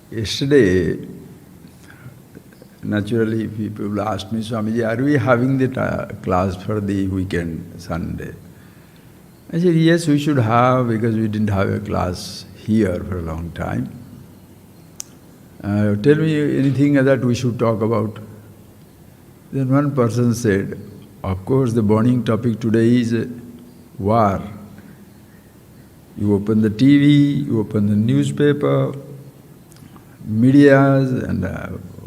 Yesterday, naturally people asked me, Swamiji, are we having the class for the weekend, Sunday? I said, yes, we should have, because we didn't have a class here for a long time. Tell me anything that we should talk about. Then one person said, of course the burning topic today is war. You open the TV, you open the newspaper, medias and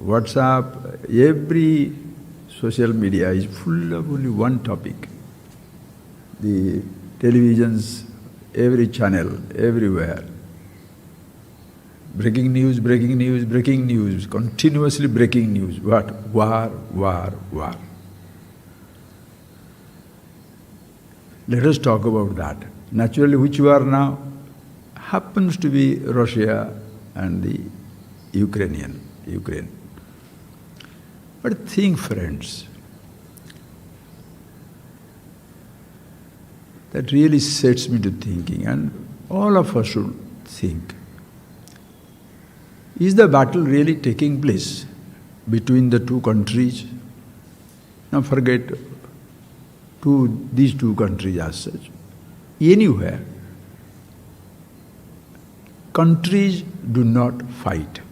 WhatsApp, every social media is full of only one topic. The televisions, every channel, everywhere. Breaking news, breaking news, breaking news, continuously breaking news. What? War, war, war. Let us talk about that. Naturally, which war now happens to be Russia and the Ukraine. But think, friends, that really sets me to thinking, and all of us should think. Is the battle really taking place between the two countries? Now forget these two countries as such. Anywhere, countries do not fight.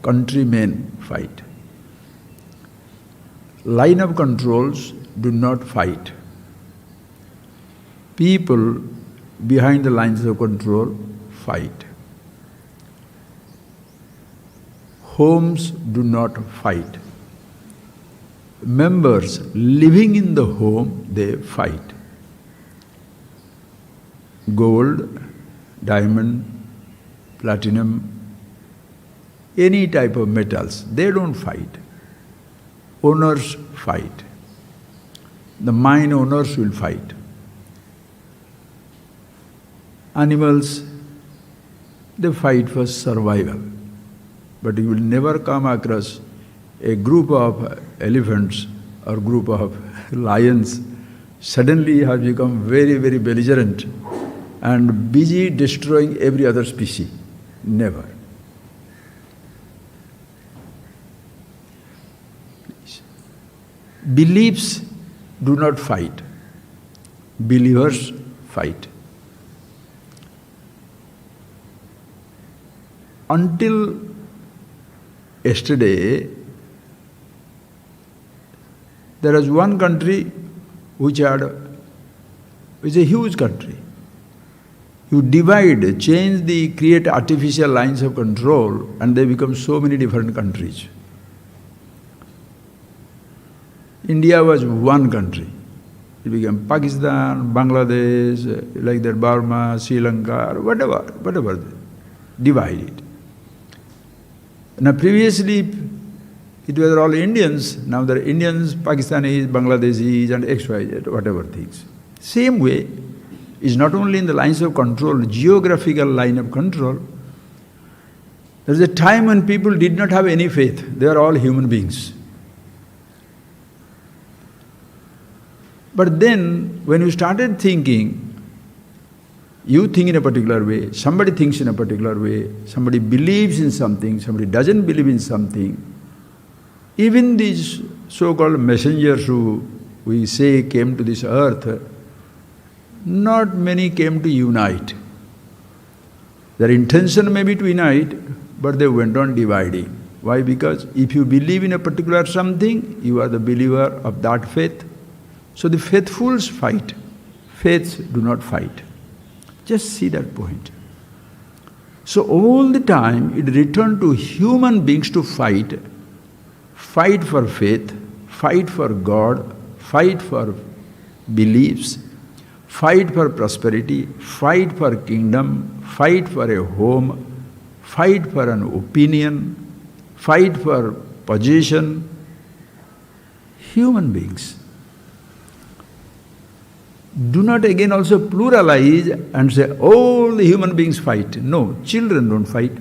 Countrymen fight. Line of controls do not fight. People behind the lines of control fight. Homes do not fight. Members living in the home, they fight. Gold, diamond, platinum, any type of metals, they don't fight. Owners fight. The mine owners will fight. Animals, they fight for survival. But you will never come across a group of elephants or group of lions suddenly have become very, very belligerent and busy destroying every other species. Never. Beliefs do not fight. Believers fight. Until yesterday, there was one country which is a huge country. You divide, change create artificial lines of control, and they become so many different countries. India was one country. It became Pakistan, Bangladesh, like that Burma, Sri Lanka, whatever, divided. Now previously, it was all Indians. Now there are Indians, Pakistanis, Bangladeshis and XYZ, whatever things. Same way is not only in the lines of control, geographical line of control. There is a time when people did not have any faith. They are all human beings. But then, when you started thinking, you think in a particular way, somebody thinks in a particular way, somebody believes in something, somebody doesn't believe in something. Even these so-called messengers who we say came to this earth, not many came to unite. Their intention may be to unite, but they went on dividing. Why? Because if you believe in a particular something, you are the believer of that faith. So the faithfuls fight. Faiths do not fight. Just see that point. So all the time it returned to human beings to fight for faith, fight for God, fight for beliefs, fight for prosperity, fight for kingdom, fight for a home, fight for an opinion, fight for position. Human beings. Do not again also pluralize and say all the human beings fight. No, children don't fight.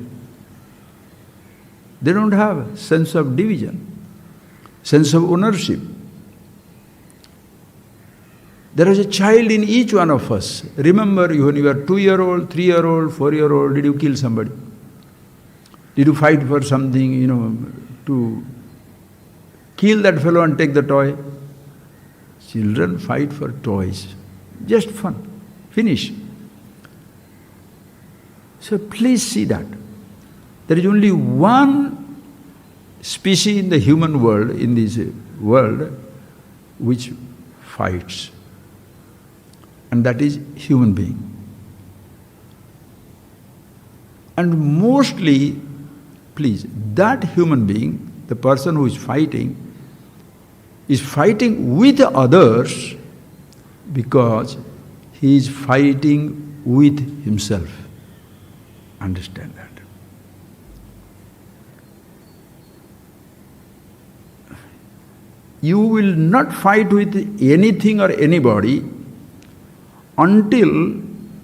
They don't have sense of division, sense of ownership. There is a child in each one of us. Remember, when you were 2-year-old, 3-year-old, 4-year-old, did you kill somebody? Did you fight for something, to kill that fellow and take the toy? Children fight for toys. Just fun. Finish. So please see that. There is only one species in the human world, in this world, which fights. And that is human being. And mostly, please, that human being, the person who is fighting with others because he is fighting with himself. Understand that. You will not fight with anything or anybody until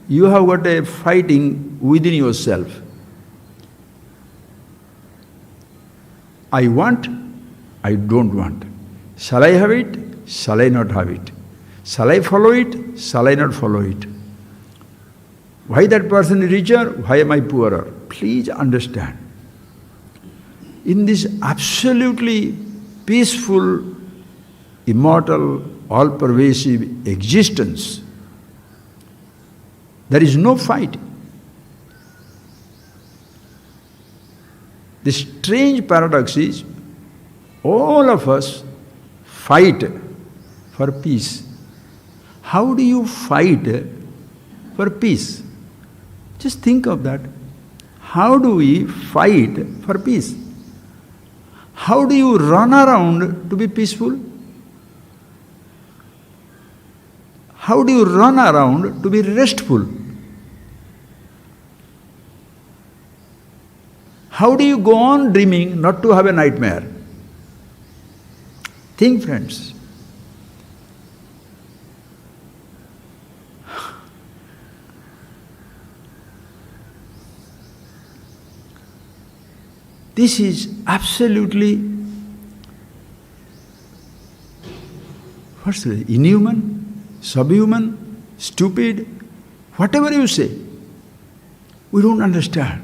you have got a fighting within yourself. I want, I don't want. Shall I have it? Shall I not have it? Shall I follow it? Shall I not follow it? Why that person is richer? Why am I poorer? Please understand. In this absolutely peaceful, immortal, all-pervasive existence, there is no fight. The strange paradox is, all of us fight for peace. How do you fight for peace? Just think of that. How do we fight for peace? How do you run around to be peaceful? How do you run around to be restful? How do you go on dreaming not to have a nightmare? Think, friends. This is absolutely, inhuman, subhuman, stupid, whatever you say. We don't understand.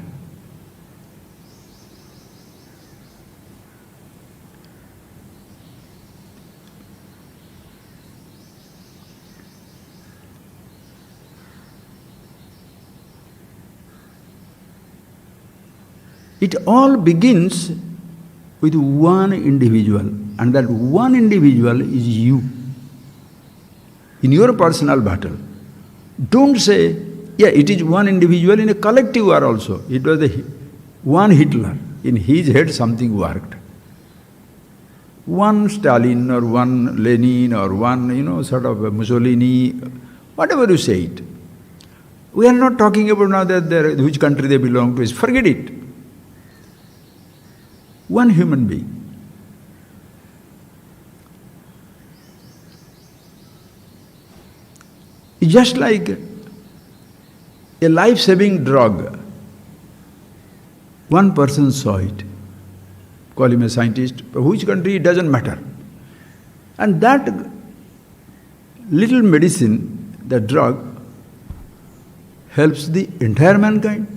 It all begins with one individual, and that one individual is you. In your personal battle. Don't say, yeah, it is one individual, in a collective war also. It was the one Hitler. In his head something worked. One Stalin or one Lenin or one, sort of Mussolini, whatever you say it. We are not talking about now that which country they belong to. Forget it. One human being. It's just like a life-saving drug. One person saw it. Call him a scientist. Which country, it doesn't matter. And that little medicine, the drug, helps the entire mankind.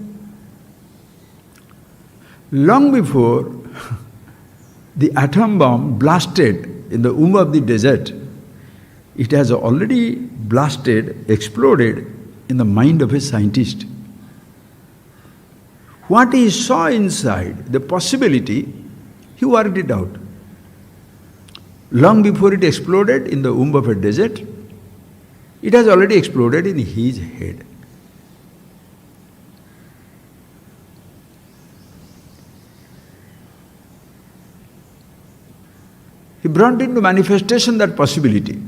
Long before the atom bomb blasted in the womb of the desert, it has already blasted, exploded in the mind of a scientist. What he saw inside, the possibility, he worked it out. Long before it exploded in the womb of a desert, it has already exploded in his head. He brought into manifestation that possibility.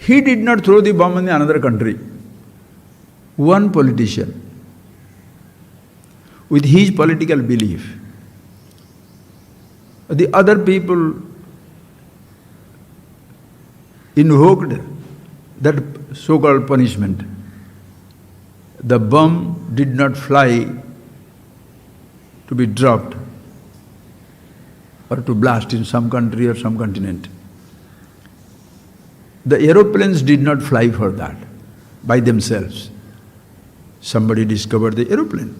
He did not throw the bomb in another country. One politician, with his political belief. The other people invoked that so-called punishment. The bomb did not fly to be dropped or to blast in some country or some continent. The aeroplanes did not fly for that by themselves. Somebody discovered the aeroplane.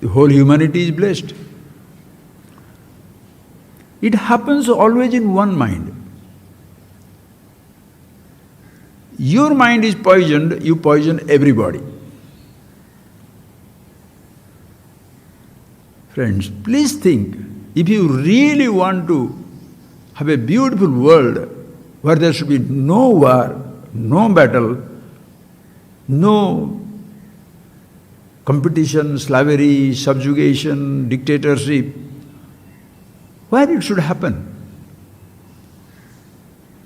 The whole humanity is blessed. It happens always in one mind. Your mind is poisoned, you poison everybody. Friends, please think, if you really want to have a beautiful world where there should be no war, no battle, no competition, slavery, subjugation, dictatorship, where it should happen?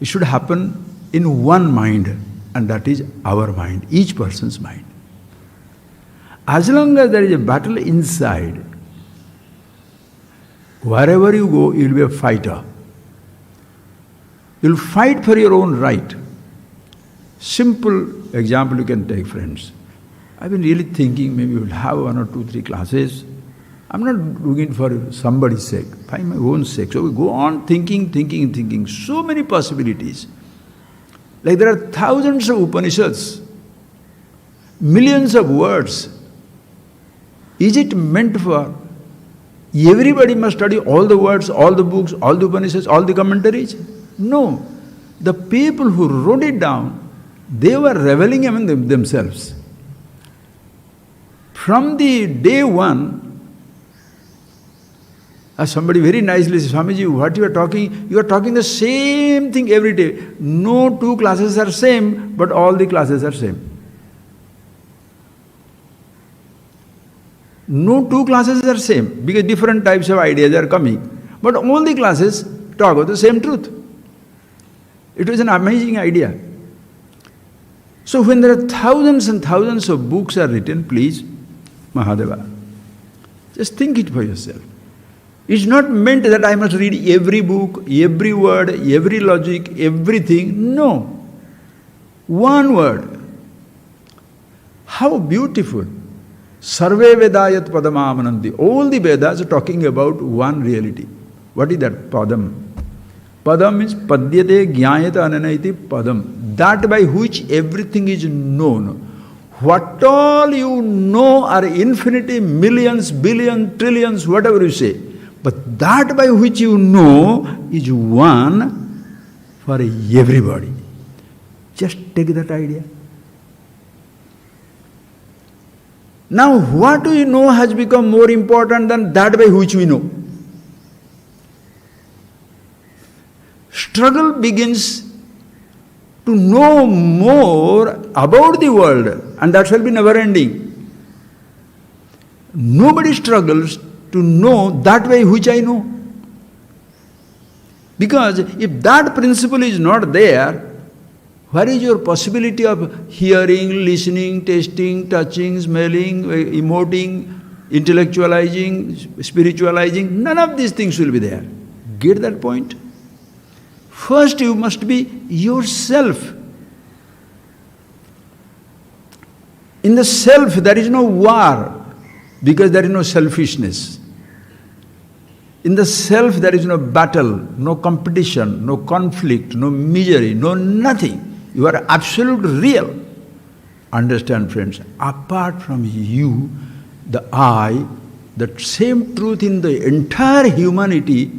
It should happen in one mind, and that is our mind, each person's mind. As long as there is a battle inside, wherever you go, you will be a fighter. You will fight for your own right. Simple example you can take, friends. I've been really thinking maybe we'll have 1 or 2, 3 classes. I'm not looking for somebody's sake, for my own sake. So we go on thinking. So many possibilities. Like there are thousands of Upanishads, millions of words. Is it meant for everybody must study all the words, all the books, all the Upanishads, all the commentaries? No. The people who wrote it down, they were reveling among themselves. From the day one, as somebody very nicely said, Swamiji, what you are talking the same thing every day. No 2 classes are same, but all the classes are same. No 2 classes are same, because different types of ideas are coming. But all the classes talk about the same truth. It was an amazing idea. So when there are thousands and thousands of books are written, please, Mahadeva, just think it for yourself. It's not meant that I must read every book, every word, every logic, everything. No. One word. How beautiful. Sarve Vedayat Padamamananti. All the Vedas are talking about one reality. What is that? Padam. Padam means Padyate Jnayata Ananaiti Padam. That by which everything is known. What all you know are infinity, millions, billions, trillions, whatever you say. But that by which you know is one for everybody. Just take that idea. Now, what we know has become more important than that by which we know. Struggle begins to know more about the world, and that shall be never ending. Nobody struggles to know that way which I know. Because if that principle is not there, where is your possibility of hearing, listening, tasting, touching, smelling, emoting, intellectualizing, spiritualizing? None of these things will be there. Get that point? First you must be yourself. In the self there is no war, because there is no selfishness. In the self there is no battle, no competition, no conflict, no misery, no nothing. You are absolute real. Understand, friends, apart from you, the I, the same truth in the entire humanity,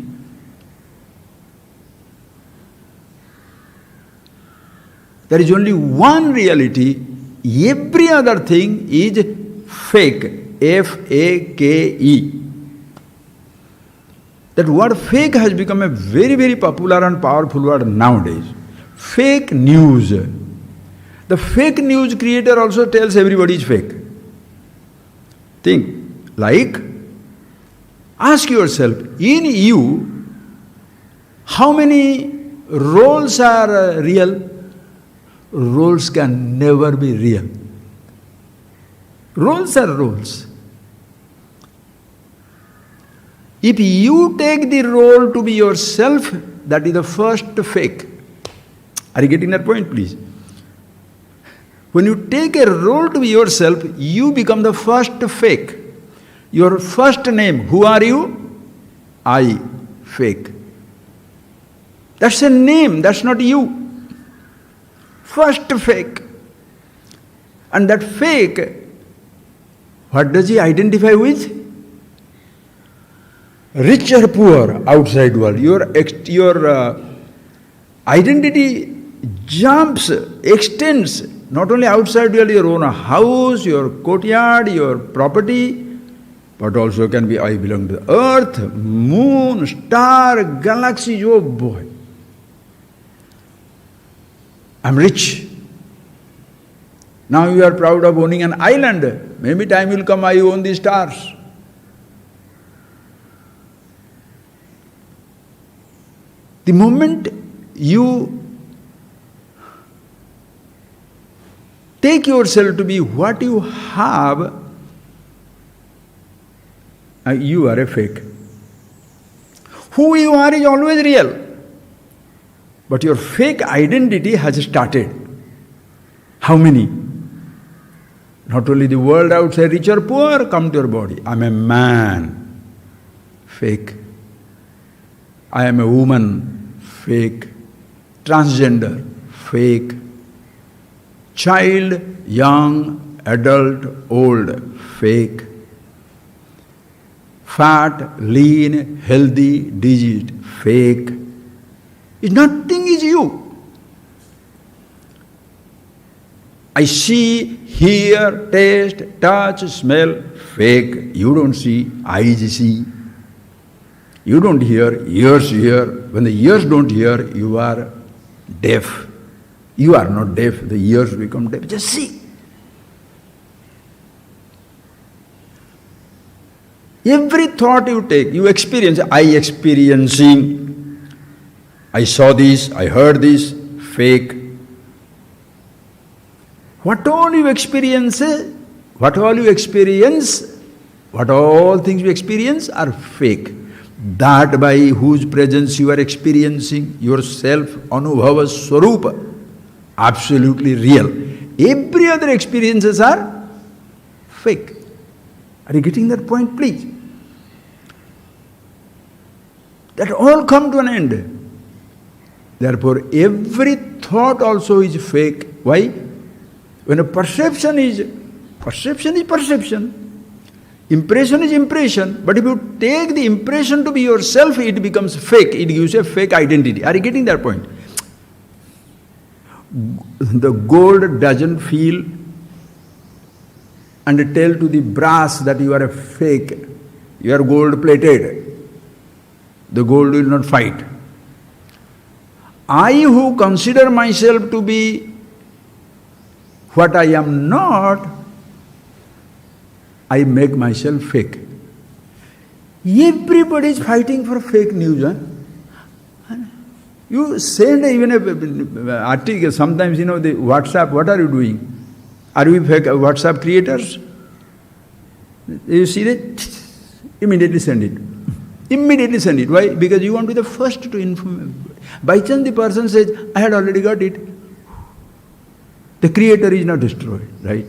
there is only one reality. Every other thing is fake. F-A-K-E. That word fake has become a very, very popular and powerful word nowadays. Fake news. The fake news creator also tells everybody is fake. Think, like, ask yourself, in you, how many roles are real. Roles can never be real. Roles are roles. If you take the role to be yourself, that is the first fake. Are you getting that point, please? When you take a role to be yourself, you become the first fake. Your first name, who are you? I, fake. That's a name, that's not you. First fake. And that fake, what does he identify with? Rich or poor, outside world. Your identity jumps, extends, not only outside world, your own house, your courtyard, your property, but also can be I belong to the earth, moon, star, galaxies, oh boy. I'm rich. Now you are proud of owning an island. Maybe time will come I own the stars. The moment you take yourself to be what you have, you are a fake. Who you are is always real. But your fake identity has started. How many? Not only the world outside, rich or poor, come to your body. I'm a man. Fake. I am a woman. Fake. Transgender. Fake. Child, young, adult, old. Fake. Fat, lean, healthy, diseased. Fake. Nothing is you. I see, hear, taste, touch, smell, fake. You don't see, eyes see. You don't hear, ears hear. When the ears don't hear, you are deaf. You are not deaf, the ears become deaf. Just see. Every thought you take, you experience. I experiencing. I saw this, I heard this, fake. What all you experience, what all things you experience are fake. That by whose presence you are experiencing yourself, Anubhava Swarupa, absolutely real. Every other experiences are fake. Are you getting that point, please? That all come to an end. Therefore, every thought also is fake. Why? When a perception is perception, impression is impression. But if you take the impression to be yourself, it becomes fake. It gives a fake identity. Are you getting that point? The gold doesn't feel and tell to the brass that you are a fake. You are gold plated. The gold will not fight. I who consider myself to be what I am not, I make myself fake. Everybody is fighting for fake news. Huh? You send even an article, sometimes the WhatsApp, what are you doing? Are we fake WhatsApp creators? You see that? Immediately send it. Immediately send it. Why? Because you want to be the first to inform. By chance the person says, I had already got it. The creator is not destroyed, right?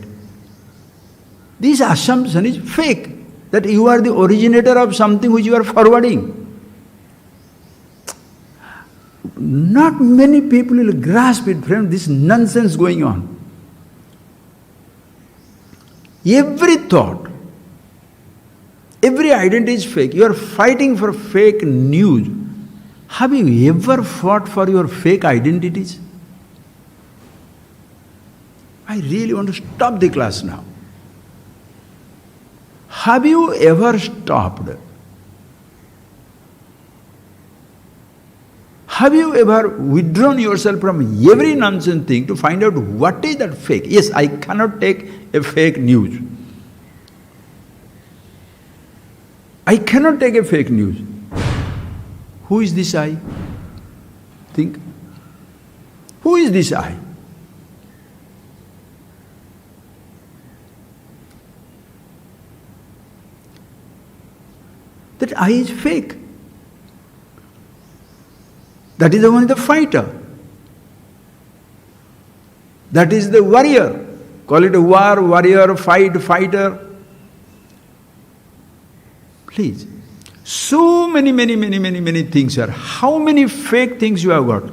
This assumption is fake, that you are the originator of something which you are forwarding. Not many people will grasp it, friend, this nonsense going on. Every thought, every identity is fake. You are fighting for fake news. Have you ever fought for your fake identities? I really want to stop the class now. Have you ever stopped? Have you ever withdrawn yourself from every nonsense thing to find out what is that fake? Yes, I cannot take a fake news. I cannot take a fake news. Who is this I? Think. Who is this I? That I is fake. That is only the fighter. That is the warrior. Call it a war, warrior, fight, fighter. Please. So many things are. How many fake things you have got?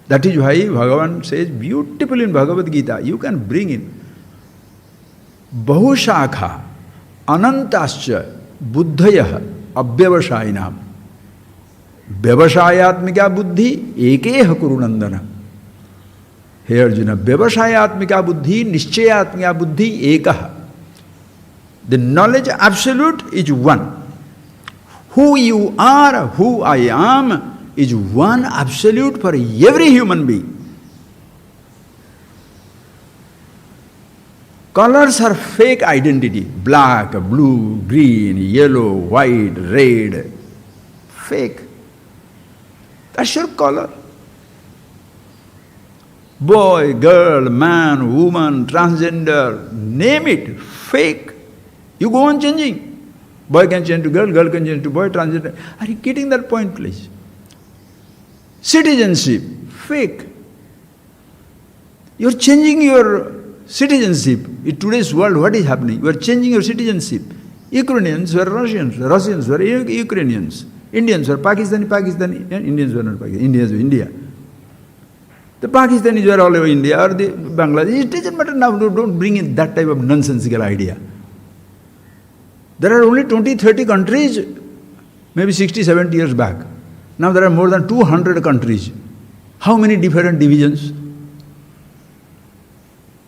That is why Bhagavan says beautiful in Bhagavad Gita, you can bring in Bahushakha, Anantascha, Buddhayah, Abhyavashayinam. Vyavashayatmika buddhi, ekeha kurunandana. Hey Arjuna, Vyavashayatmika buddhi, Nishchayatmika buddhi, ekaha. The knowledge absolute is one. Who you are, who I am, is one absolute for every human being. Colors are fake identity. Black, blue, green, yellow, white, red. Fake. That's your color. Boy, girl, man, woman, transgender, name it, fake. You go on changing. Boy can change to girl, girl can change to boy, transgender. Are you getting that point, please? Citizenship, fake. You're changing your citizenship. In today's world, what is happening? You are changing your citizenship. Ukrainians were Russians, Russians were Ukrainians, Indians were Pakistani, Indians were not Pakistani, Indians were India. The Pakistanis were all over India or the Bangladesh. It doesn't matter now, don't bring in that type of nonsensical idea. There are only 20, 30 countries, maybe 60, 70 years back. Now there are more than 200 countries. How many different divisions?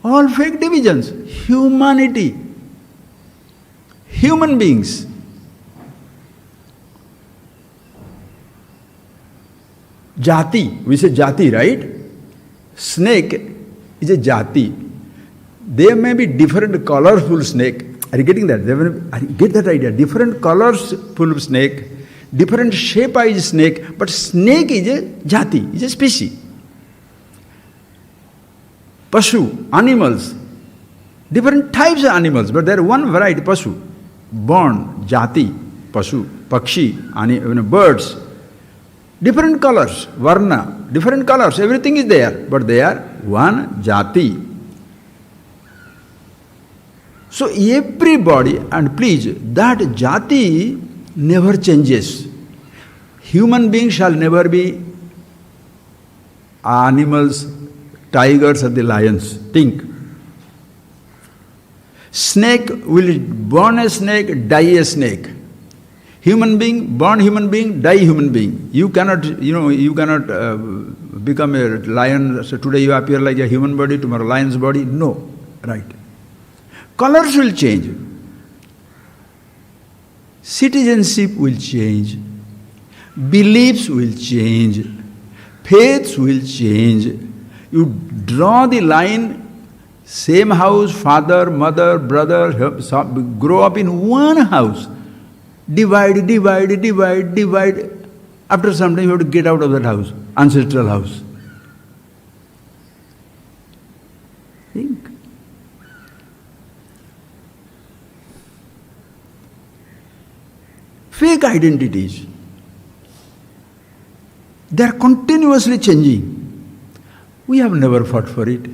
All fake divisions. Humanity. Human beings. Jati. We say jati, right? Snake is a jati. There may be different colorful snake. Are you getting that? Get that idea? Different colors full of snake, different shape is snake, but snake is a jati, is a species. Pashu, animals, different types of animals, but there is one variety, pashu, born, jati, pashu, pakshi, birds, different colors, varna, different colors, everything is there, but they are one jati. So everybody, and please, that jati never changes. Human beings shall never be animals, tigers or the lions. Think. Snake will born a snake, die a snake. Human being, born human being, die human being. You cannot, become a lion. So today you appear like a human body, tomorrow lion's body. No, right. Colors will change. Citizenship will change. Beliefs will change. Faiths will change. You draw the line, same house, father, mother, brother, grow up in one house. Divide. After some time you have to get out of that house, ancestral house. Think. Fake identities. They are continuously changing. We have never fought for it.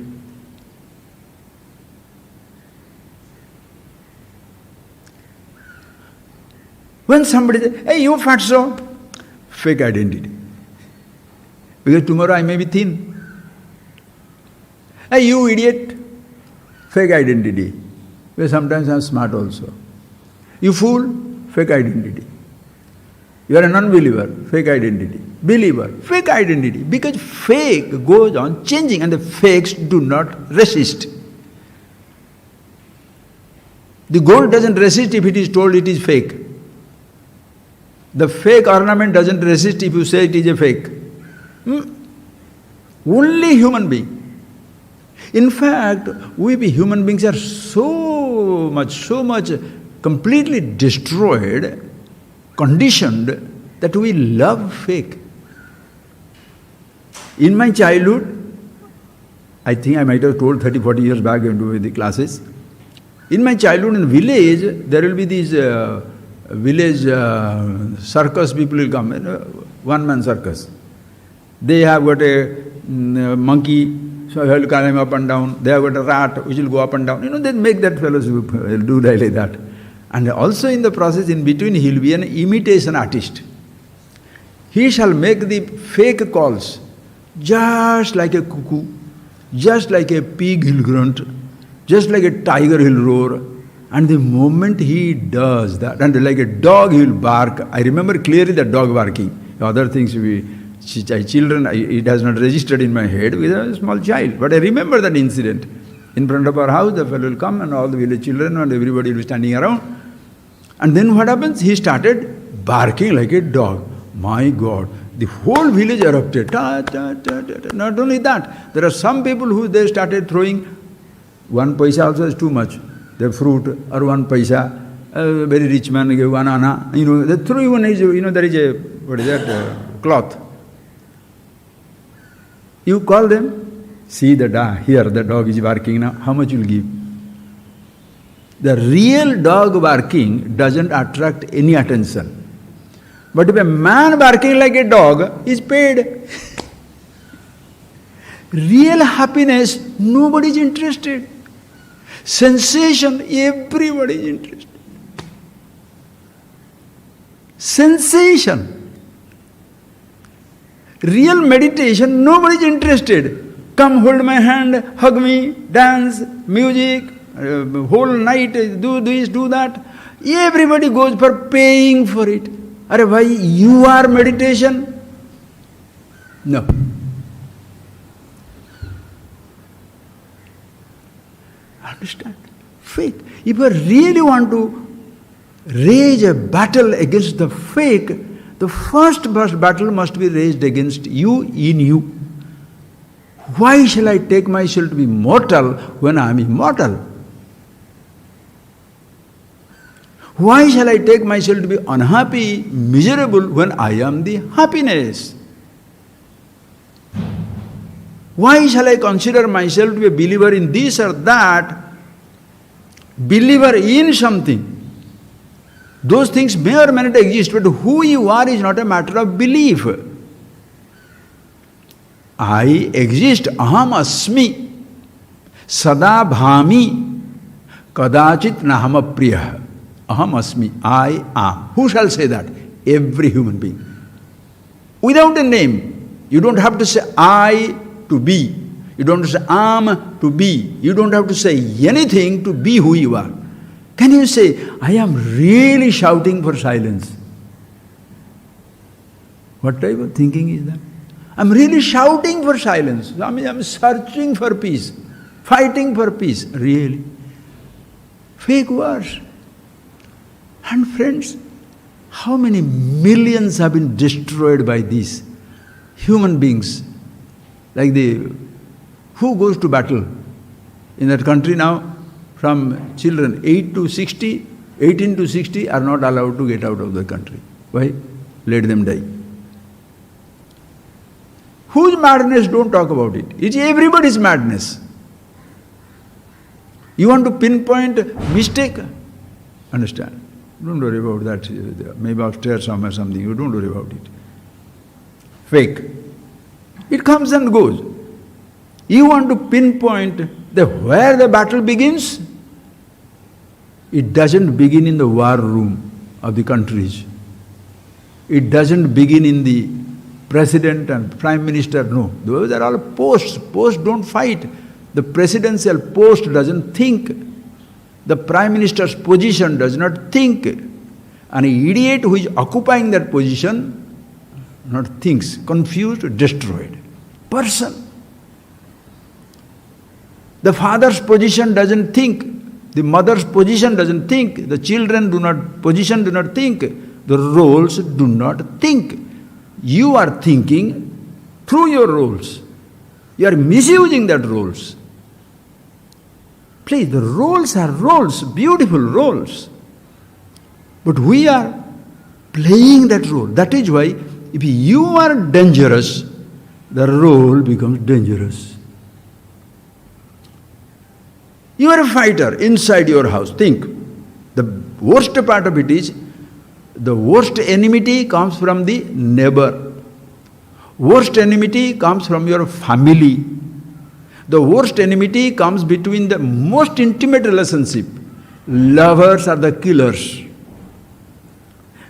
When somebody says, hey, you fatso, fake identity. Because tomorrow I may be thin. Hey, you idiot, fake identity. Because sometimes I am smart also. You fool, fake identity. You are a non-believer, fake identity. Believer, fake identity. Because fake goes on changing and the fakes do not resist. The gold doesn't resist if it is told it is fake. The fake ornament doesn't resist if you say it is a fake. Only human being. In fact, we human beings are so much completely destroyed, conditioned, that we love fake. In my childhood, I think I might have told 30, 40 years back into the classes. In my childhood in village, there will be these village circus people will come, one-man circus. They have got a monkey, so he will climb up and down. They have got a rat, which will go up and down. They make that fellows do like that. And also in the process, in between, he will be an imitation artist. He shall make the fake calls, just like a cuckoo, just like a pig he'll grunt, just like a tiger he'll roar. And the moment he does that, and like a dog he'll bark. I remember clearly the dog barking. Other things children, it has not registered in my head with a small child. But I remember that incident. In front of our house, the fellow will come and all the village children and everybody will be standing around. And then what happens? He started barking like a dog. My God, the whole village erupted. Ta, ta, ta, ta, ta. Not only that, there are some people who they started throwing 1 paisa also is too much. The fruit or 1 paisa, a very rich man gave 1 anna. They throw even, there is a, what is that, cloth. You call them, see the dog, here the dog is barking now, how much you will give? The real dog barking doesn't attract any attention. But if a man barking like a dog is paid, real happiness, nobody is interested. Sensation, everybody is interested. Sensation. Real meditation, nobody is interested. Come hold my hand, hug me, dance, music, whole night, do this, do that. Everybody goes for paying for it. Are why you are meditation? No. Understand? Faith. If you really want to rage a battle against the fake, the first battle must be raged against you in you. Why shall I take myself to be mortal when I am immortal? Why shall I take myself to be unhappy, miserable when I am the happiness? Why shall I consider myself to be a believer in this or that, believer in something? Those things may or may not exist, but who you are is not a matter of belief. I exist, aham asmi, sada bhami, kadachit naham apriyah. Aham asmi, I am. Who shall say that? Every human being. Without a name. You don't have to say I to be. You don't have to say am to be. You don't have to say anything to be who you are. Can you say, I am really shouting for silence? What type of thinking is that? I'm really shouting for silence. I mean, I'm searching for peace, fighting for peace. Really? Fake words. And friends, how many millions have been destroyed by these human beings? Like who goes to battle? In that country now, from children 18 to 60 are not allowed to get out of the country. Why? Let them die. Whose madness? Don't talk about it. It's everybody's madness. You want to pinpoint mistake? Understand? Don't worry about that. Maybe upstairs somewhere something. You don't worry about it. Fake. It comes and goes. You want to pinpoint where the battle begins? It doesn't begin in the war room of the countries. It doesn't begin in the president and prime minister. No, those are all posts. Posts don't fight. The presidential post doesn't think. The prime minister's position does not think. An idiot who is occupying that position not thinks, confused, destroyed. Person. The father's position doesn't think. The mother's position doesn't think. The children do not think. The roles do not think. You are thinking through your roles. You are misusing that roles. Please, the roles are roles, beautiful roles. But we are playing that role. That is why if you are dangerous, the role becomes dangerous. You are a fighter inside your house. Think. The worst part of it is, the worst enmity comes from the neighbor. Worst enmity comes from your family. The worst enmity comes between the most intimate relationship. Lovers are the killers.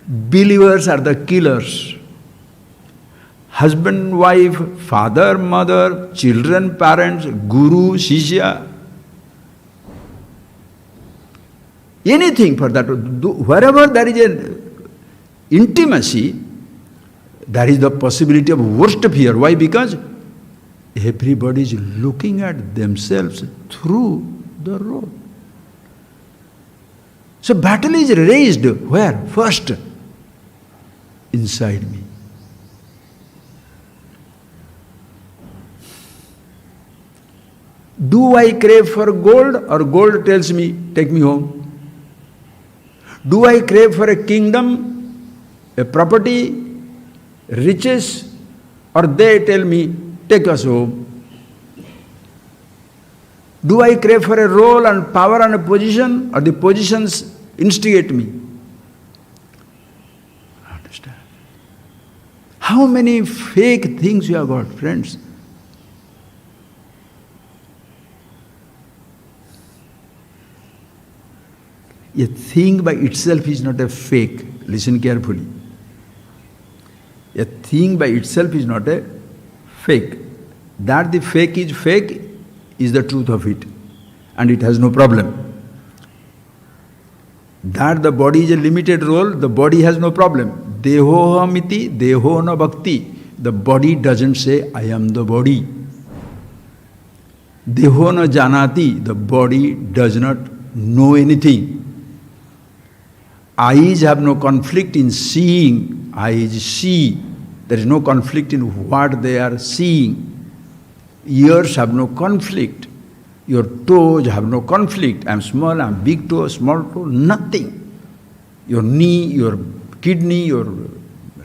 Believers are the killers. Husband, wife, father, mother, children, parents, guru, shishya. Anything for that. Wherever there is an intimacy, there is the possibility of worst fear. Why? Because everybody is looking at themselves through the role. So battle is raised where? First, inside me. Do I crave for gold, or gold tells me, take me home? Do I crave for a kingdom, a property, riches, or they tell me, take us home? Do I crave for a role and power and a position, or the positions instigate me? Understand? How many fake things you have got, friends? A thing by itself is not a fake. Listen carefully. A thing by itself is not a fake. That the fake is the truth of it. And it has no problem. That the body is a limited role, the body has no problem. Dehohamiti, deho na bhakti. The body doesn't say, I am the body. Deho na janati. The body does not know anything. Eyes have no conflict in seeing. Eyes see. There is no conflict in what they are seeing. Ears have no conflict. Your toes have no conflict. I am small, I am big toe, small toe, nothing. Your knee, your kidney, your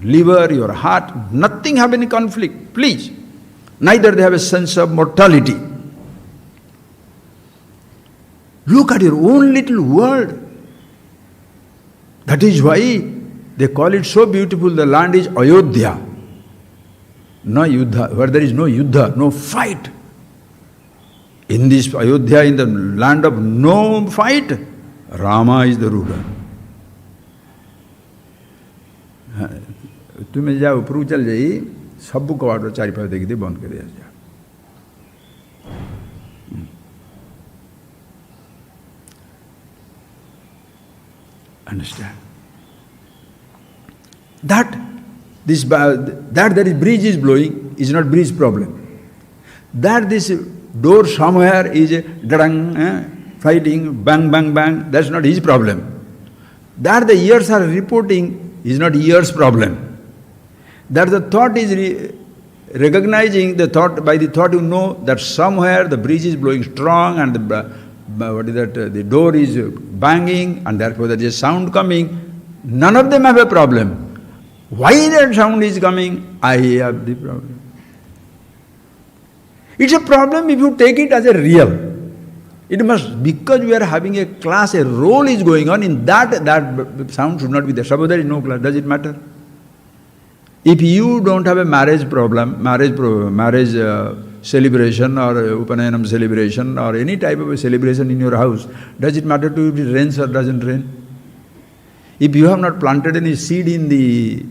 liver, your heart, nothing have any conflict. Please. Neither they have a sense of mortality. Look at your own little world. That is why they call it so beautiful. The land is Ayodhya. No yuddha. Where there is no yuddha, no fight. In this Ayodhya, in the land of no fight, Rama is the ruler. तुम्हें जाओ ऊपर चल जाइए, सब कवाड़ चारि पास देखी थी बंद कर दिया. Understand? That there is breeze is blowing is not breeze problem. That this door somewhere is fighting, bang, bang, bang, that's not his problem. That the ears are reporting is not ears' problem. That the thought is recognizing the thought, by the thought you know that somewhere the breeze is blowing strong and the door is banging and therefore there is a sound coming. None of them have a problem. Why that sound is coming? I have the problem. It's a problem if you take it as a real. It must, because we are having a class, a role is going on, in that sound should not be there. Suppose there is no class, does it matter? If you don't have a marriage problem, marriage celebration or Upanayanam celebration or any type of a celebration in your house, does it matter to you if it rains or doesn't rain? If you have not planted any seed in the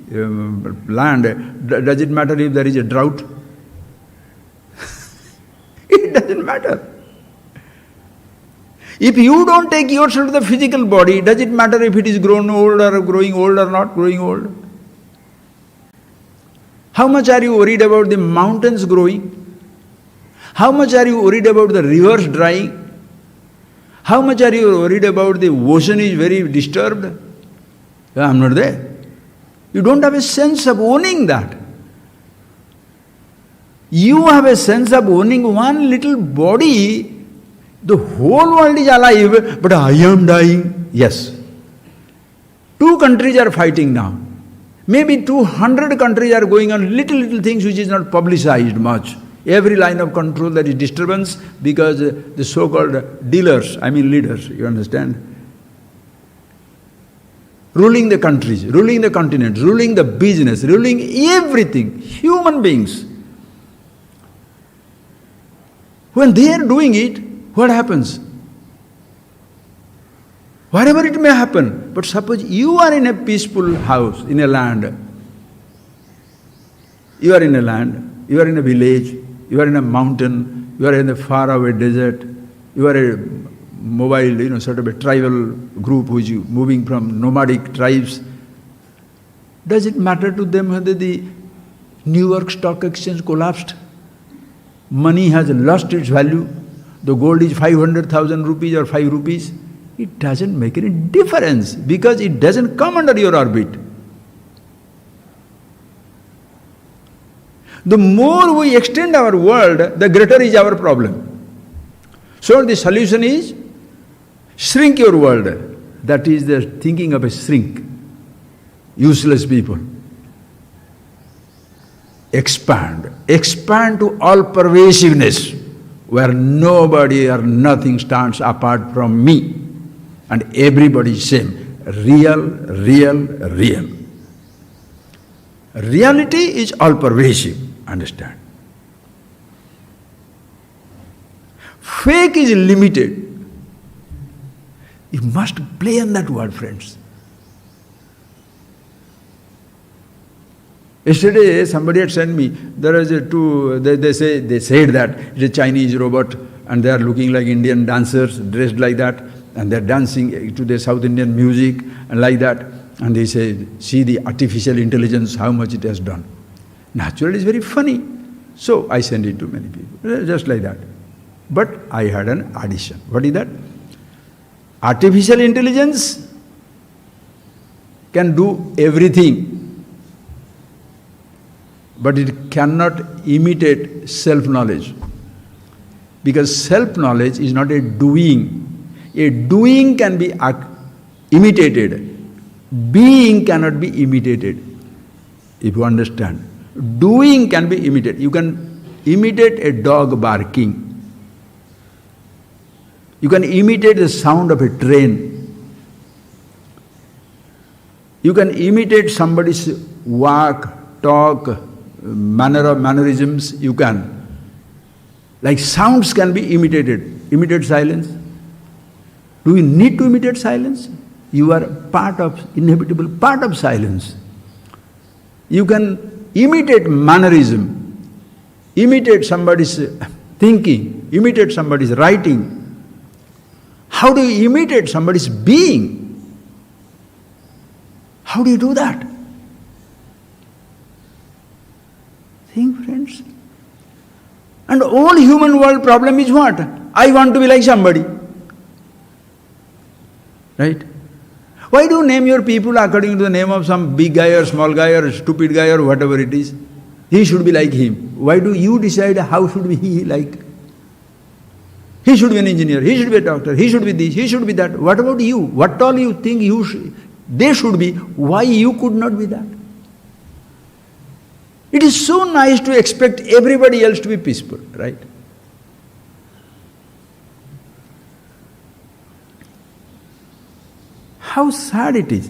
land, does it matter if there is a drought? It doesn't matter. If you don't take yourself to the physical body, does it matter if it is grown old or growing old or not growing old? How much are you worried about the mountains growing? How much are you worried about the rivers drying? How much are you worried about the ocean is very disturbed? I am not there. You don't have a sense of owning that. You have a sense of owning one little body. The whole world is alive, but I am dying. Yes. 2 countries are fighting now. Maybe 200 countries are going on little things which is not publicized much. Every line of control there is disturbance because the so-called dealers, I mean leaders, you understand? Ruling the countries, ruling the continents, ruling the business, ruling everything, human beings. When they are doing it, what happens? Whatever it may happen, but suppose you are in a peaceful house, in a land. You are in a land, you are in a village, you are in a mountain, you are in a faraway desert, you are a mobile, sort of a tribal group which is moving from nomadic tribes. Does it matter to them whether the New York Stock Exchange collapsed? Money has lost its value. The gold is 500,000 rupees or 5 rupees. It doesn't make any difference because it doesn't come under your orbit. The more we extend our world, the greater is our problem. So the solution is shrink your world. That is the thinking of a shrink. Useless people. Expand. Expand to all pervasiveness, where nobody or nothing stands apart from me. And everybody is same. Real, real, real. Reality is all pervasive. Understand? Fake is limited. You must play on that word, friends. Yesterday, somebody had sent me, there is they said that it's a Chinese robot and they are looking like Indian dancers, dressed like that, and they're dancing to the South Indian music and like that. And they say, see the artificial intelligence, how much it has done. Naturally, it's very funny. So I send it to many people, just like that. But I had an addition. What is that? Artificial intelligence can do everything, but it cannot imitate self-knowledge. Because self-knowledge is not a doing. A doing can be imitated. Being cannot be imitated. If you understand. Doing can be imitated. You can imitate a dog barking. You can imitate the sound of a train. You can imitate somebody's walk, talk, mannerisms, you can. Like sounds can be imitated. Imitate silence. Do you need to imitate silence? You are inevitable part of silence. You can imitate mannerism, imitate somebody's thinking, imitate somebody's writing. How do you imitate somebody's being? How do you do that? Think, friends. And all human world problem is what? I want to be like somebody. Right? Why do you name your people according to the name of some big guy or small guy or stupid guy or whatever it is? He should be like him. Why do you decide how should be he like? He should be an engineer, he should be a doctor, he should be this, he should be that. What about you? What all you think they should be? Why you could not be that? It is so nice to expect everybody else to be peaceful, right? How sad it is.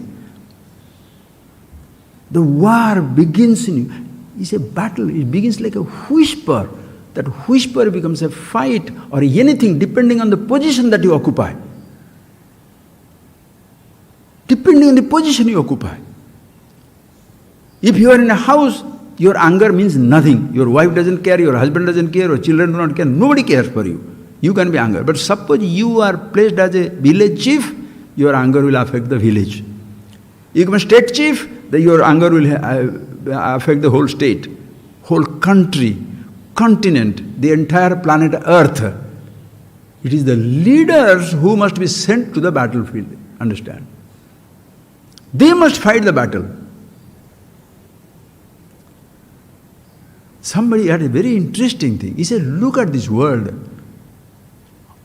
The war begins in you. It's a battle. It begins like a whisper. That whisper becomes a fight or anything depending on the position that you occupy. Depending on the position you occupy. If you are in a house, your anger means nothing. Your wife doesn't care, your husband doesn't care, your children do not care. Nobody cares for you. You can be angry. But suppose you are placed as a village chief, your anger will affect the village. You become state chief, your anger will affect the whole state, whole country, continent, the entire planet Earth. It is the leaders who must be sent to the battlefield. Understand? They must fight the battle. Somebody had a very interesting thing. He said, look at this world.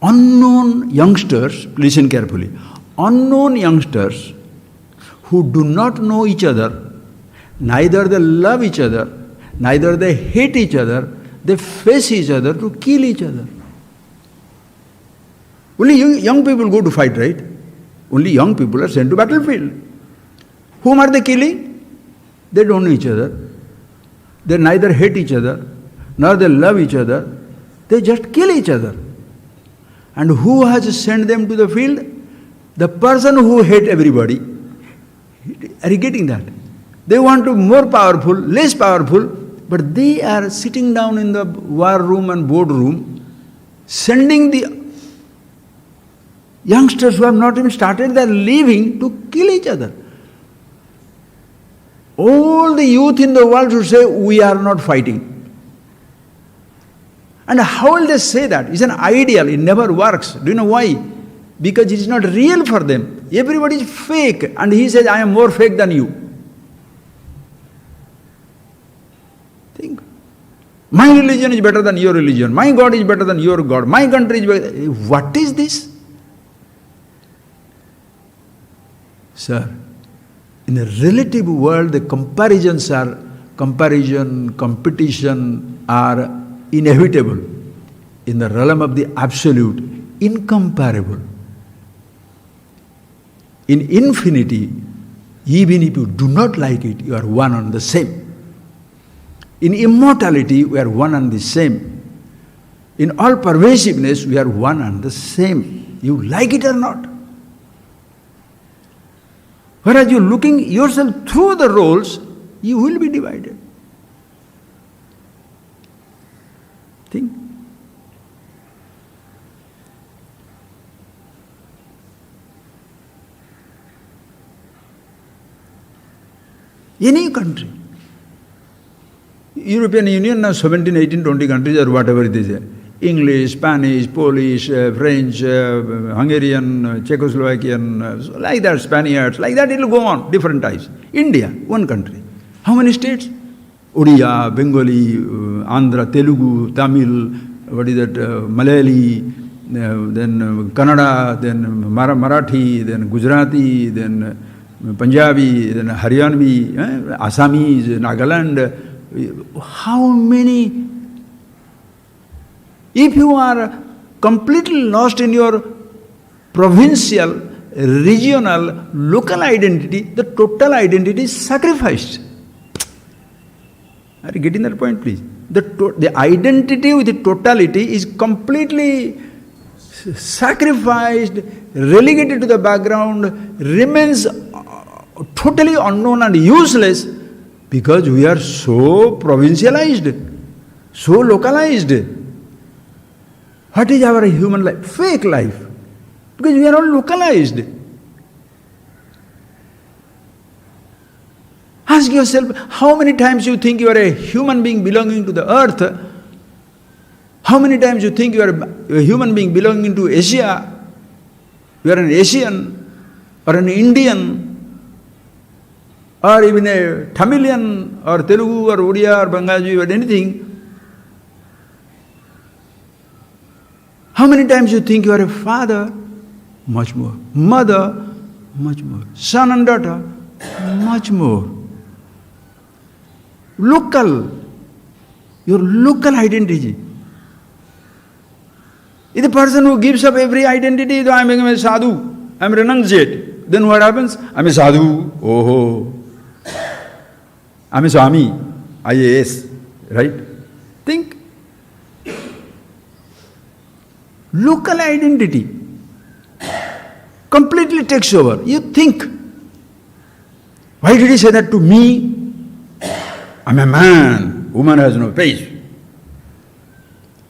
Unknown youngsters, listen carefully, unknown youngsters who do not know each other Neither they love each other, neither they hate each other, they face each other to kill each other. Only young people go to fight, right? Only young people are sent to battlefield. Whom are they killing? They don't know each other. They neither hate each other, nor they love each other. They just kill each other. And who has sent them to the field? The person who hates everybody. Are you getting that? They want to be more powerful, less powerful, but they are sitting down in the war room and boardroom, sending the youngsters who have not even started their living to kill each other. All the youth in the world should say, we are not fighting. And how will they say that? It's an ideal, it never works. Do you know why? Because it is not real for them. Everybody is fake, and he says, I am more fake than you. Think. My religion is better than your religion. My God is better than your God. My country is better. What is this? Sir, in a relative world, the competition are inevitable. In the realm of the absolute, incomparable. In infinity, even if you do not like it, you are one and the same. In immortality, we are one and the same. In all pervasiveness, we are one and the same. You like it or not. Whereas you looking yourself through the roles, you will be divided. Think. Any country. European Union now 17, 18, 20 countries or whatever it is. English, Spanish, Polish, French, Hungarian, Czechoslovakian, like that, Spaniards, like that it will go on, different types. India, one country. How many states? Odia, Bengali, Andhra, Telugu, Tamil, what is that, Malayali, then Kannada, then Marathi, then Gujarati, then Punjabi, then Haryanvi, Assamese, Nagaland. How many? If you are completely lost in your provincial, regional, local identity, the total identity is sacrificed. Are you getting that point, please? The identity with the totality is completely sacrificed, relegated to the background, remains totally unknown and useless because we are so provincialized, so localized. What is our human life? Fake life. Because we are all localized. Ask yourself, how many times you think you are a human being belonging to the earth? How many times you think you are a human being belonging to Asia? You are an Asian or an Indian or even a Tamilian or Telugu or Odia or Bengali or anything. How many times you think you are a father? Much more. Mother? Much more. Son and daughter? Much more. Local. Your local identity. If the person who gives up every identity, I am a sadhu, I am renunciate, then what happens? I am a sadhu, oh, I am a Swami, IAS, right? Think. Local identity completely takes over. You think, why did he say that to me? I'm a man, woman has no face.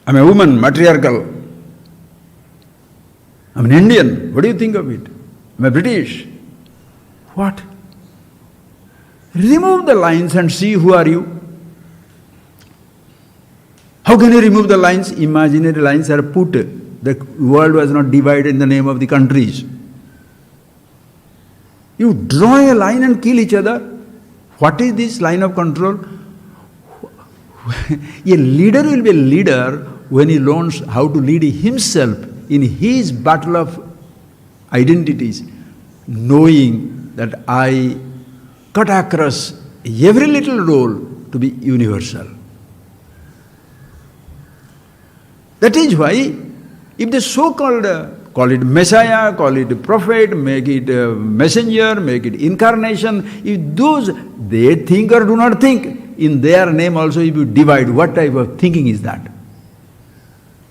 I'm a woman, matriarchal. I'm an Indian, what do you think of it? I'm a British. What? Remove the lines and see who are you. How can you remove the lines? Imaginary lines are put. The world was not divided in the name of the countries. You draw a line and kill each other. What is this line of control? A leader will be a leader when he learns how to lead himself in his battle of identities, knowing that I cut across every little role to be universal. That is why, if the so-called, call it Messiah, call it prophet, make it messenger, make it incarnation, if those, they think or do not think, in their name also if you divide, what type of thinking is that?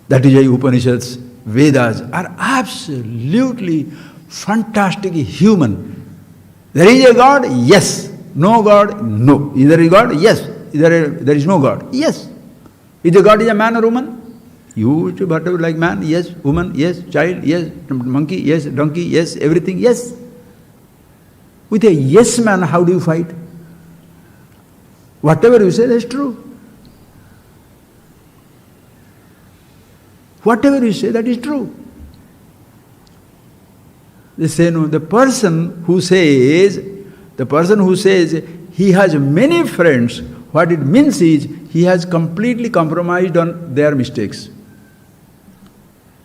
That is why Upanishads, Vedas are absolutely fantastic human. There is a God? Yes. No God? No. Is there a God? Yes. There is no God? Yes. Is the God is a man or woman? You whatever like man? Yes. Woman? Yes. Child? Yes. Monkey? Yes. Donkey? Yes. Everything? Yes. With a yes man, how do you fight? Whatever you say, that's true. Whatever you say, that is true. They say no, the person who says he has many friends, what it means is he has completely compromised on their mistakes.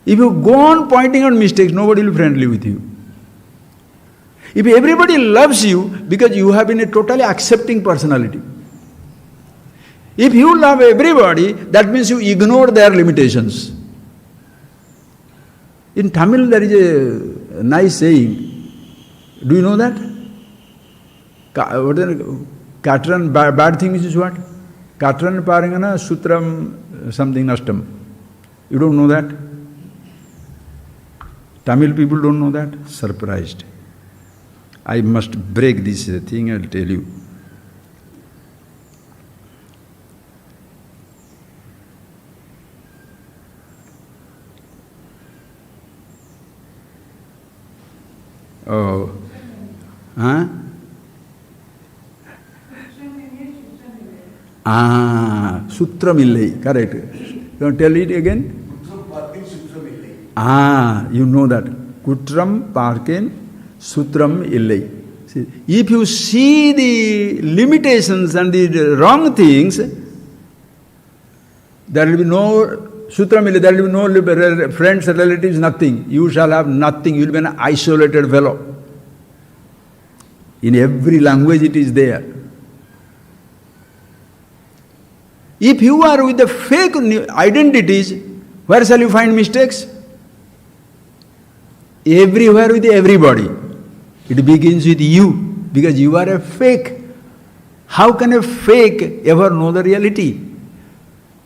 If you go on pointing out mistakes, nobody will be friendly with you. If everybody loves you because you have been a totally accepting personality. If you love everybody, that means you ignore their limitations. In Tamil there is a nice saying. Do you know that? Katran, bad thing is what? Katran parangana sutram something nashtam. You don't know that? Tamil people don't know that? Surprised. I must break this thing, I'll tell you. Oh. Huh? Sutramillai, correct. You want to tell it again? You know that. Kutram parken sutram illai. See, if you see the limitations and the wrong things, there will be no sutram illai, there will be no friends, relatives, nothing. You shall have nothing. You will be an isolated fellow. In every language it is there. If you are with the fake identities, where shall you find mistakes? Everywhere with everybody. It begins with you, because you are a fake. How can a fake ever know the reality?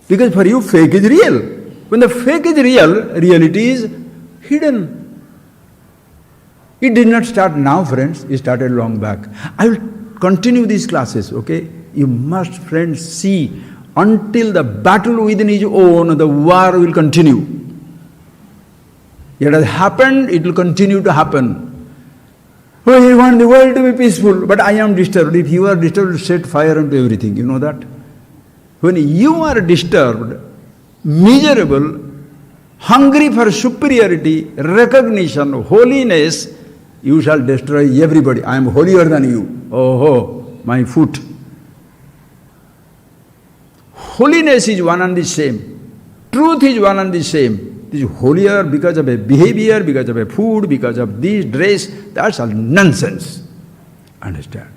Because for you, fake is real. When the fake is real, reality is hidden. It did not start now, friends. It started long back. I will continue these classes, okay? You must, friends, see until the battle within his own, the war will continue. It has happened, it will continue to happen. Oh, you want the world to be peaceful, but I am disturbed. If you are disturbed, set fire into everything. You know that? When you are disturbed, miserable, hungry for superiority, recognition, holiness, you shall destroy everybody. I am holier than you. Oh, my foot. Holiness is one and the same. Truth is one and the same. This is holier because of a behavior, because of a food, because of this dress. That's all nonsense. Understand?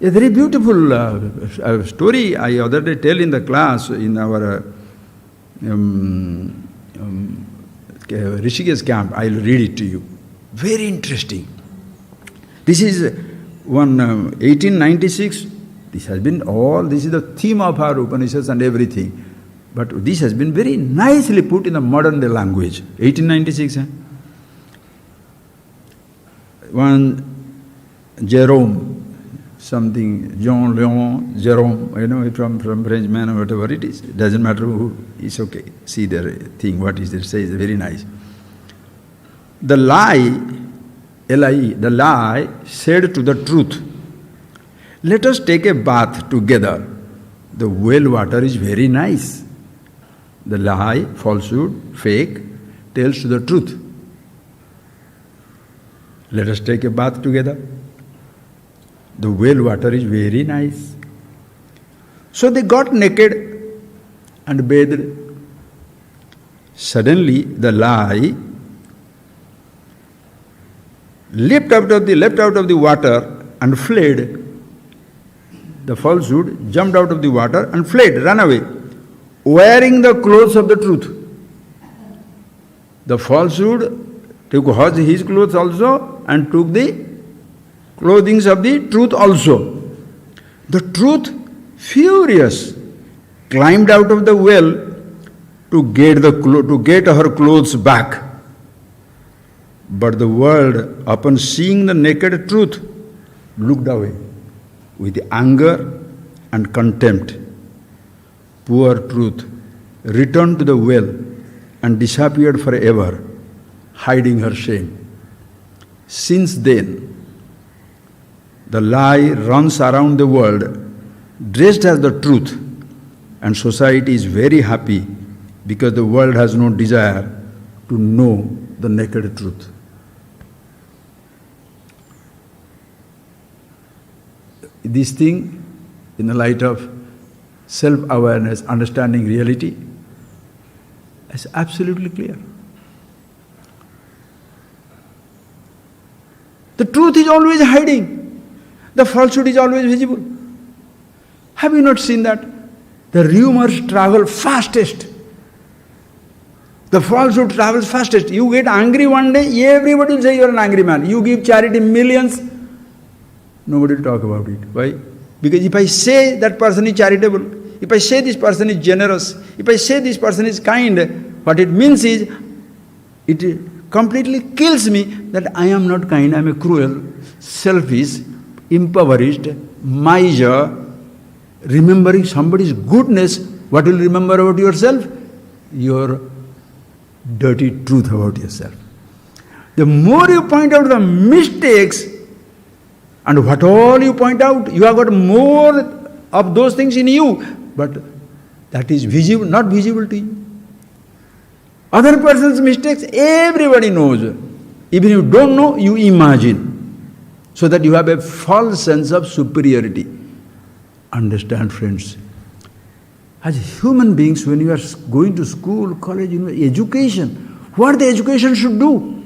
A very beautiful story I other day tell in the class in our Rishikesh camp. I'll read it to you. Very interesting. This is one 1896. This has been this is the theme of our Upanishads and everything. But this has been very nicely put in the modern day language. 1896. One Jerome, something, Jean Leon, Jerome, from Frenchman or whatever it is. It doesn't matter who, it's okay. See their thing, what is it says, very nice. The lie, L-I-E, the lie said to the truth, let us take a bath together. The well water is very nice. The lie, falsehood, fake, tells to the truth. Let us take a bath together. The well water is very nice. So they got naked and bathed. Suddenly the lie leapt out of the water and fled the falsehood, jumped out of the water and fled, ran away, wearing the clothes of the truth. The falsehood took his clothes also and took the clothing of the truth also. The truth, furious, climbed out of the well to get her clothes back. But the world, upon seeing the naked truth, looked away with anger and contempt. Poor truth returned to the well and disappeared forever, hiding her shame. Since then, the lie runs around the world, dressed as the truth, and society is very happy because the world has no desire to know the naked truth. This thing, in the light of self-awareness, understanding reality, is absolutely clear. The truth is always hiding. The falsehood is always visible. Have you not seen that? The rumors travel fastest. The falsehood travels fastest. You get angry one day, everybody will say you are an angry man. You give charity millions, nobody will talk about it. Why? Because if I say that person is charitable, if I say this person is generous, if I say this person is kind, what it means is, it completely kills me that I am not kind, I am a cruel, selfish, impoverished, miser, remembering somebody's goodness. What will you remember about yourself? Your dirty truth about yourself. The more you point out the mistakes, and what all you point out, you have got more of those things in you, but that is visible, not visible to you. Other person's mistakes, everybody knows. Even if you don't know, you imagine, so that you have a false sense of superiority. Understand, friends, as human beings, when you are going to school, college, education, what the education should do?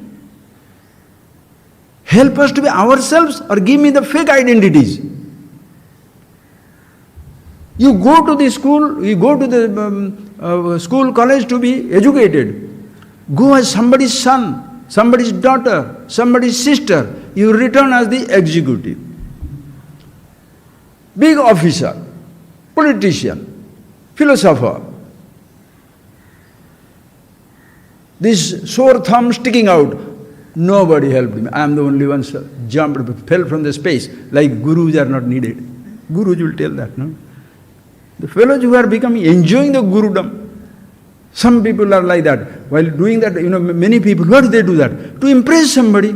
Help us to be ourselves or give me the fake identities? You go to the school, you go to the school, college to be educated. Go as somebody's son, somebody's daughter, somebody's sister. You return as the executive. Big officer, politician, philosopher. This sore thumb sticking out. Nobody helped me. I am the only one jumped, fell from the space. Like gurus are not needed. Gurus will tell that, no? The fellows who are becoming, enjoying the gurudom. Some people are like that. While doing that, many people, why do they do that? To impress somebody.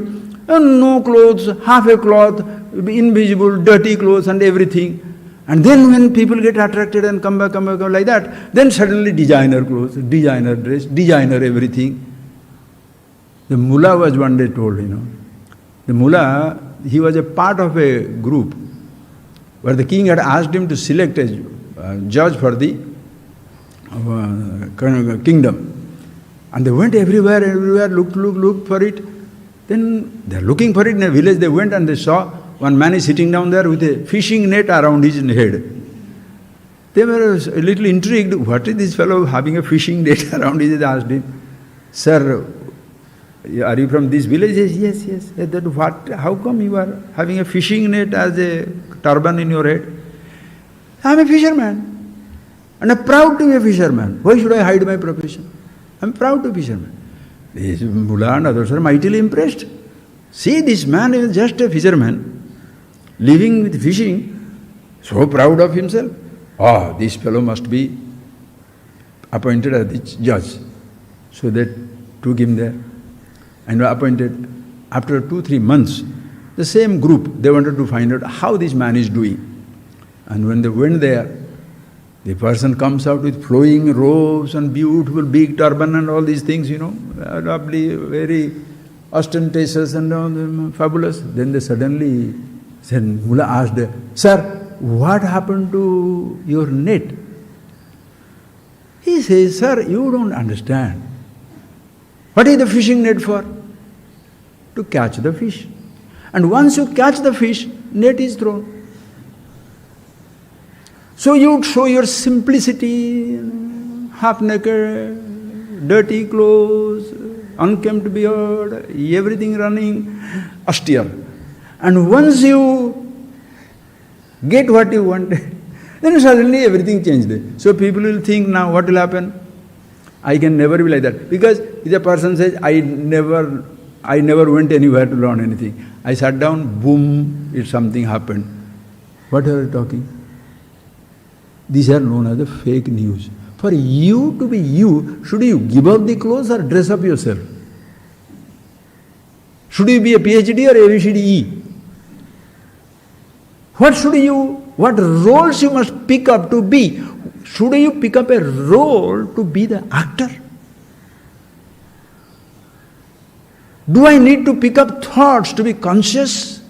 No clothes, half a cloth, invisible, dirty clothes and everything. And then when people get attracted and come back like that, then suddenly designer clothes, designer dress, designer everything. The mullah was one day told, the mullah, he was a part of a group where the king had asked him to select a judge for the kingdom. And they went everywhere, looked for it. Then they're looking for it in a village. They went and they saw one man is sitting down there with a fishing net around his head. They were a little intrigued. What is this fellow having a fishing net around his head? They asked him, "Sir, are you from this village?" He says, yes. That what? How come you are having a fishing net as a turban in your head? I am a fisherman. And I am proud to be a fisherman. Why should I hide my profession? I am proud to be a fisherman. This mullah and others are mightily impressed. See, this man is just a fisherman, living with fishing, so proud of himself. This fellow must be appointed as the judge. So they took him there and were appointed. After 2-3 months, the same group, they wanted to find out how this man is doing. And when they went there, the person comes out with flowing robes and beautiful big turban and all these things, lovely, very ostentatious and fabulous. Then they suddenly said, mullah asked, "Sir, what happened to your net?" He says, "Sir, you don't understand. What is the fishing net for? To catch the fish. And once you catch the fish, net is thrown. So you would show your simplicity, half naked, dirty clothes, unkempt beard, everything running austere. And once you get what you want, then suddenly everything changed. So people will think now what will happen? I can never be like that. Because if a person says, I never went anywhere to learn anything. I sat down, boom, something happened. What are you talking? These are known as the fake news. For you to be you, should you give up the clothes or dress up yourself? Should you be a PhD or ABCDE? What roles you must pick up to be? Should you pick up a role to be the actor? Do I need to pick up thoughts to be conscious?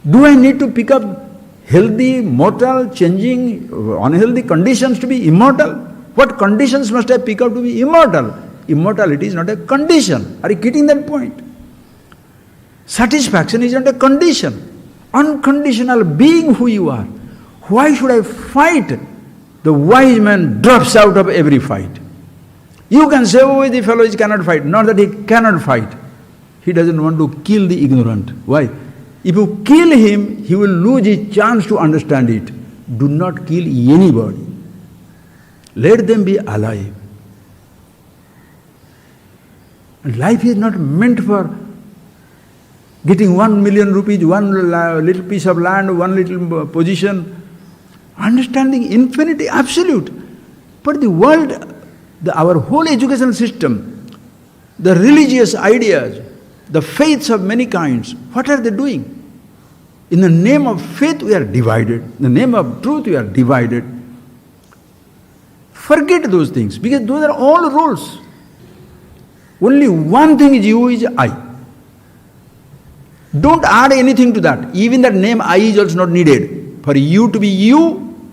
Do I need to pick up healthy, mortal, changing, unhealthy conditions to be immortal? What conditions must I pick up to be immortal? Immortality is not a condition. Are you getting that point? Satisfaction is not a condition. Unconditional being who you are. Why should I fight? The wise man drops out of every fight. You can say, oh, the fellow cannot fight. Not that he cannot fight. He doesn't want to kill the ignorant. Why? If you kill him, he will lose his chance to understand it. Do not kill anybody. Let them be alive. And life is not meant for getting 1 million rupees, one little piece of land, one little position. Understanding infinity, absolute. But the world, our whole education system, the religious ideas, the faiths of many kinds, what are they doing? In the name of faith we are divided. In the name of truth we are divided. Forget those things, because those are all roles. Only one thing is you, is I. Don't add anything to that. Even that name I is also not needed. For you to be you,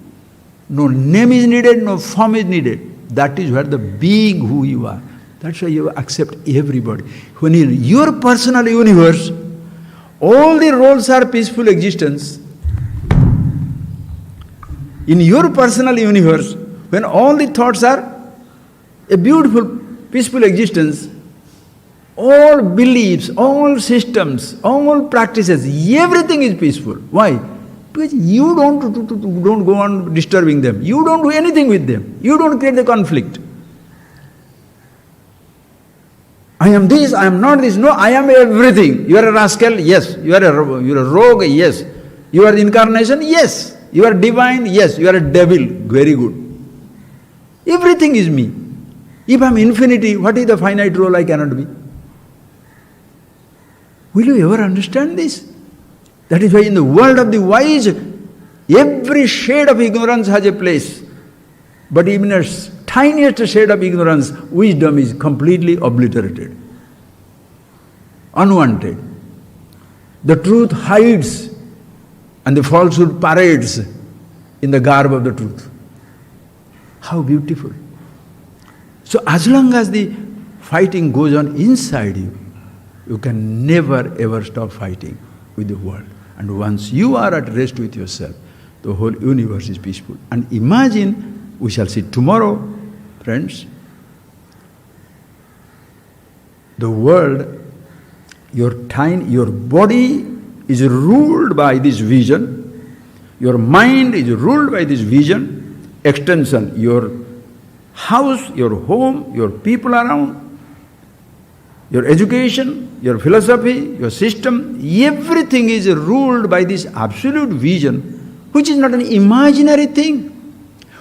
no name is needed, no form is needed. That is where the being who you are. That's why you accept everybody. When in your personal universe, all the roles are peaceful existence. In your personal universe, when all the thoughts are a beautiful, peaceful existence, all beliefs, all systems, all practices, everything is peaceful. Why? Because you don't go on disturbing them. You don't do anything with them. You don't create the conflict. I am this, I am not this. No, I am everything. You are a rascal? Yes. You are a rogue? Yes. You are the incarnation? Yes. You are divine? Yes. You are a devil? Very good. Everything is me. If I am infinity, what is the finite role I cannot be? Will you ever understand this? That is why in the world of the wise, every shade of ignorance has a place. But even a tiniest shade of ignorance, wisdom is completely obliterated, unwanted. The truth hides and the falsehood parades in the garb of the truth. How beautiful. So as long as the fighting goes on inside you, you can never ever stop fighting with the world. And once you are at rest with yourself, the whole universe is peaceful. And imagine, we shall see tomorrow, friends, the world, your body is ruled by this vision, your mind is ruled by this vision, extension, your house, your home, your people around, your education, your philosophy, your system, everything is ruled by this absolute vision, which is not an imaginary thing.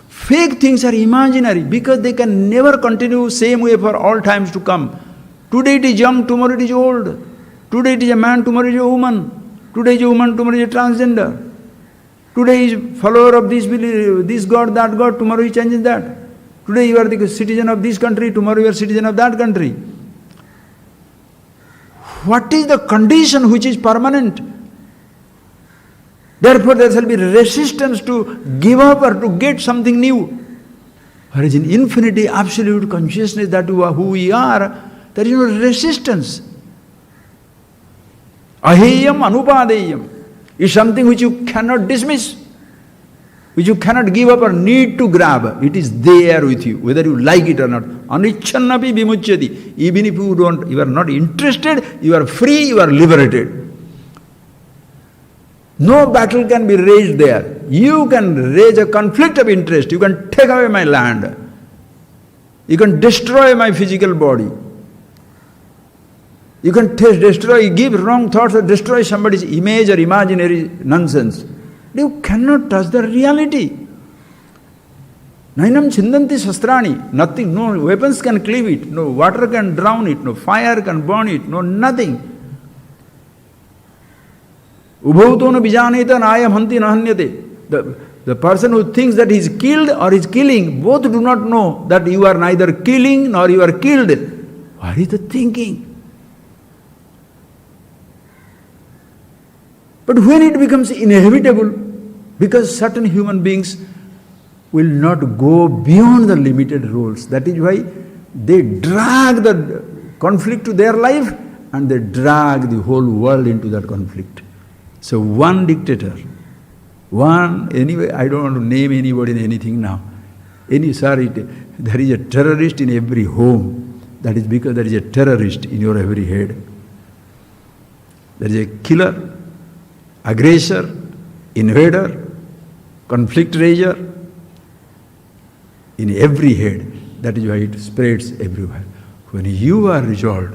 Fake things are imaginary because they can never continue same way for all times to come. Today it is young, tomorrow it is old. Today it is a man, tomorrow it is a woman. Today is a woman, tomorrow is a transgender. Today is follower of this God, that God, tomorrow he changes that. Today you are the citizen of this country, tomorrow you are citizen of that country. What is the condition which is permanent? Therefore there shall be resistance to give up or to get something new. Whereas in infinity, absolute consciousness that you are who we are, there is no resistance. Aheyam anupadeyam. is something which you cannot dismiss, which you cannot give up or need to grab. It is there with you, whether you like it or not. Anichannapi vimuchyati. Even if you are not interested, you are free, you are liberated. No battle can be raised there. You can raise a conflict of interest. You can take away my land. You can destroy my physical body. You can destroy, give wrong thoughts or destroy somebody's image or imaginary nonsense. You cannot touch the reality. Nainam chindanti sastrani. Nothing, no weapons can cleave it, no water can drown it, no fire can burn it, no nothing. Ubhautona bijaneta nayam hanti nahanyate. The person who thinks that he is killed or is killing, both do not know that you are neither killing nor you are killed. What is the thinking? But when it becomes inevitable, because certain human beings will not go beyond the limited rules, that is why they drag the conflict to their life and they drag the whole world into that conflict. So one dictator, anyway, I don't want to name anybody in anything now. There is a terrorist in every home. That is because there is a terrorist in your every head. There is a killer, aggressor, invader, conflict raiser in every head. That is why it spreads everywhere. When you are resolved,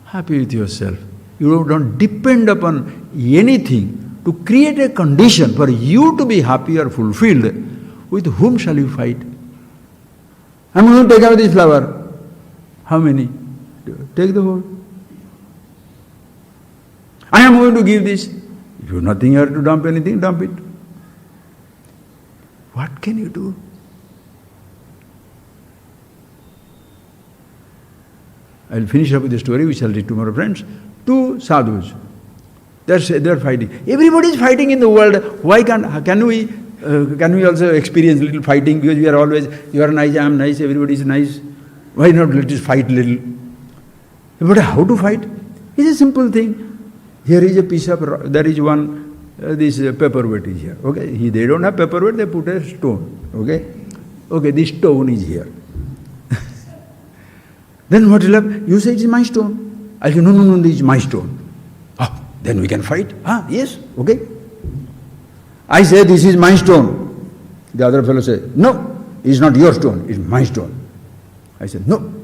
happy with yourself, you don't depend upon anything to create a condition for you to be happy or fulfilled. With whom shall you fight? I'm going to take away this flower. How many? Take the whole. I am going to give this. If you have nothing here to dump anything, dump it. What can you do? I'll finish up with the story which I'll read tomorrow, friends. Two sadhus. They're fighting. Everybody is fighting in the world. Why can we also experience little fighting? Because we are always, you are nice, I am nice, everybody is nice. Why not let us fight little? But how to fight? It's a simple thing. Here is a piece of rock, there is one, this paperweight is here. Okay, they don't have paperweight, they put a stone. Okay, this stone is here. Then what will happen? You say it is my stone. I say, no, this is my stone. Then we can fight. Yes, okay. I say, this is my stone. The other fellow says, no, it's not your stone, it's my stone. I said, no,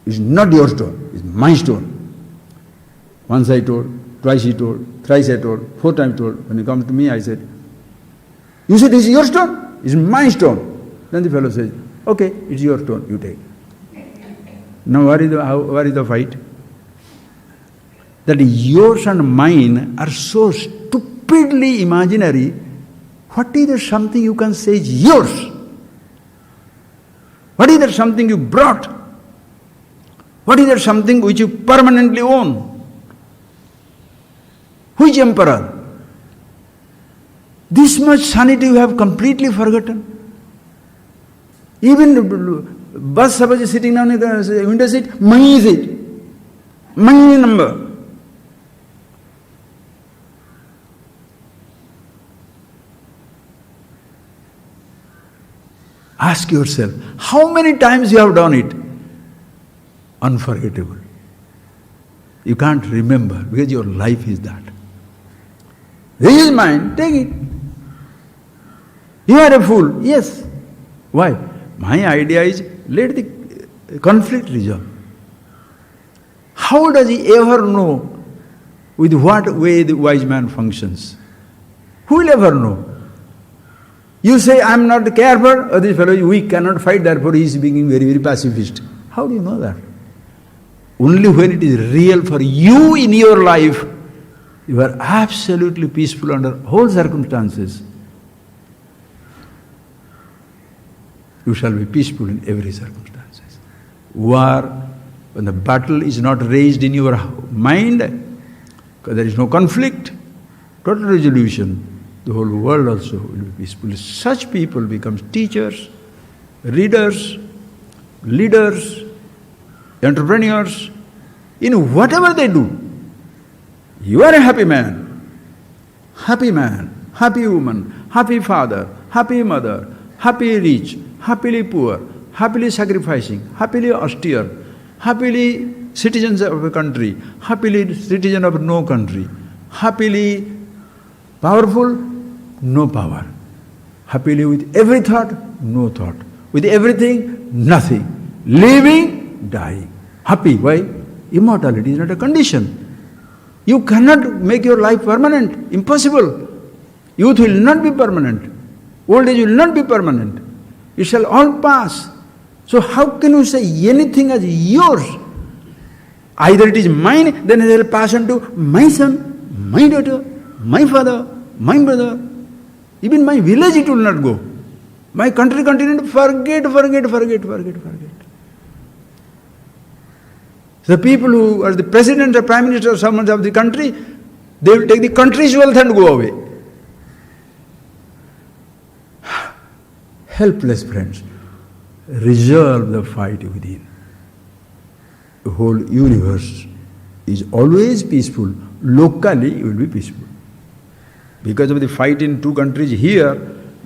it's not your stone, it's my stone. Once I told, twice he told, thrice I told, 4 times told. When he comes to me, I said, you said this is your stone? It's my stone. Then the fellow says, okay, it's your stone, you take. Now where is the fight? That yours and mine are so stupidly imaginary. What is there something you can say is yours? What is there something you brought? What is there something which you permanently own? Which emperor? This much sanity you have completely forgotten. Even bus suppose sitting down in the window seat, money is it. Money number. Ask yourself, how many times you have done it? Unforgettable. You can't remember because your life is that. This is mine, take it. You are a fool, yes. Why? My idea is, let the conflict resolve. How does he ever know with what way the wise man functions? Who will ever know? You say, I am not careful, or this fellow, we cannot fight, therefore he is being very, very pacifist. How do you know that? Only when it is real for you in your life, you are absolutely peaceful under all circumstances. You shall be peaceful in every circumstances. War, when the battle is not raised in your mind, because there is no conflict, total resolution, the whole world also will be peaceful. Such people become teachers, readers, leaders, entrepreneurs, in whatever they do. You are a happy man. happy man, happy woman, happy father, happy mother, happy rich, happily poor, happily sacrificing, happily austere, happily citizens of a country, happily citizen of no country, happily powerful, no power, happily with every thought, no thought, with everything, nothing, living, dying. Happy, why? Immortality is not a condition. You cannot make your life permanent, impossible. Youth will not be permanent, old age will not be permanent. It shall all pass. So how can you say anything as yours? Either it is mine, then it will pass on to my son, my daughter, my father, my brother. Even my village it will not go. My country, continent, forget. The people who are the president or prime minister or someone of the country, they will take the country's wealth and go away. Helpless friends, resolve the fight within. The whole universe is always peaceful. Locally, it will be peaceful. Because of the fight in two countries here,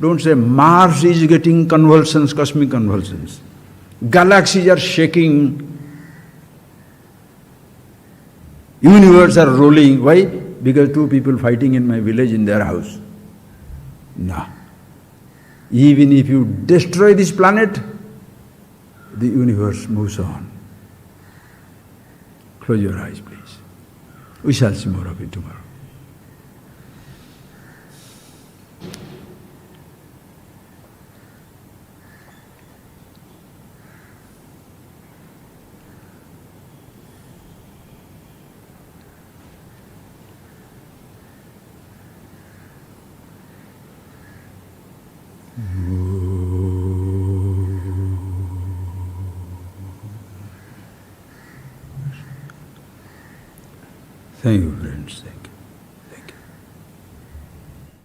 don't say Mars is getting convulsions, cosmic convulsions. Galaxies are shaking. Universe are rolling. Why? Because two people fighting in my village in their house. No. Even if you destroy this planet, the universe moves on. Close your eyes, please. We shall see more of it tomorrow. Thank you, friends. Thank you.